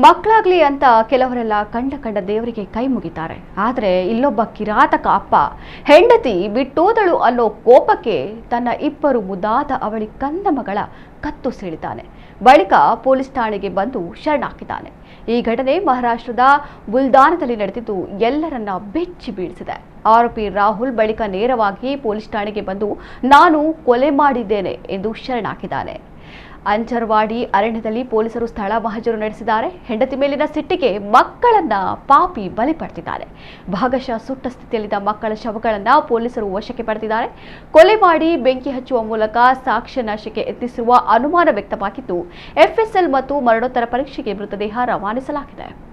ಮಕ್ಕಳಾಗ್ಲಿ ಅಂತ ಕೆಲವರೆಲ್ಲ ಕಂಡ ದೇವರಿಗೆ ಕೈ ಮುಗಿತಾರೆ. ಆದರೆ ಇಲ್ಲೊಬ್ಬ ಕಿರಾತಕ ಅಪ್ಪ ಹೆಂಡತಿ ಬಿಟ್ಟೋದಳು ಅನ್ನೋ ಕೋಪಕ್ಕೆ ತನ್ನ ಇಬ್ಬರು ಮುದ್ದಾದ ಅವಳಿ ಕಂದ ಮಗಳ ಕತ್ತು ಸೆಳೆದಾನೆ. ಬಳಿಕ ಪೊಲೀಸ್ ಠಾಣೆಗೆ ಬಂದು ಶರಣಾಗಿದ್ದಾನೆ. ಈ ಘಟನೆ ಮಹಾರಾಷ್ಟ್ರದ ಬುಲ್ದಾನದಲ್ಲಿ ನಡೆದಿದ್ದು ಎಲ್ಲರನ್ನ ಬೆಚ್ಚಿ ಬೀಳಿಸಿದೆ. ಆರೋಪಿ ರಾಹುಲ್ ಬಳಿಕ ನೇರವಾಗಿ ಪೊಲೀಸ್ ಠಾಣೆಗೆ ಬಂದು ನಾನು ಕೊಲೆ ಮಾಡಿದ್ದೇನೆ ಎಂದು ಶರಣಾಗಿದ್ದಾನೆ. ಅಂಚರ್ವಾಡಿ ಅರಣ್ಯದಲ್ಲಿ ಪೊಲೀಸರು ಸ್ಥಳ ಮಹಜರು ನಡೆಸಿದ್ದಾರೆ. ಹೆಂಡತಿ ಮೇಲಿನ ಸಿಟ್ಟಿಗೆ ಮಕ್ಕಳನ್ನ ಪಾಪಿ ಬಲಿ ಪಡೆದಿದ್ದಾರೆ. ಭಾಗಶಃ ಸುಟ್ಟ ಸ್ಥಿತಿಯಲ್ಲಿದ್ದ ಮಕ್ಕಳ ಶವಗಳನ್ನ ಪೊಲೀಸರು ವಶಕ್ಕೆ ಪಡೆದಿದ್ದಾರೆ. ಕೊಲೆ ಮಾಡಿ ಬೆಂಕಿ ಹಚ್ಚುವ ಮೂಲಕ ಸಾಕ್ಷ್ಯ ನಾಶಕ್ಕೆ ಯತ್ನಿಸಿರುವ ಅನುಮಾನ ವ್ಯಕ್ತವಾಗಿದ್ದು, ಎಫ್ಎಸ್ಎಲ್ ಮತ್ತು ಮರಣೋತ್ತರ ಪರೀಕ್ಷೆಗೆ ಮೃತದೇಹ ರವಾನಿಸಲಾಗಿದೆ.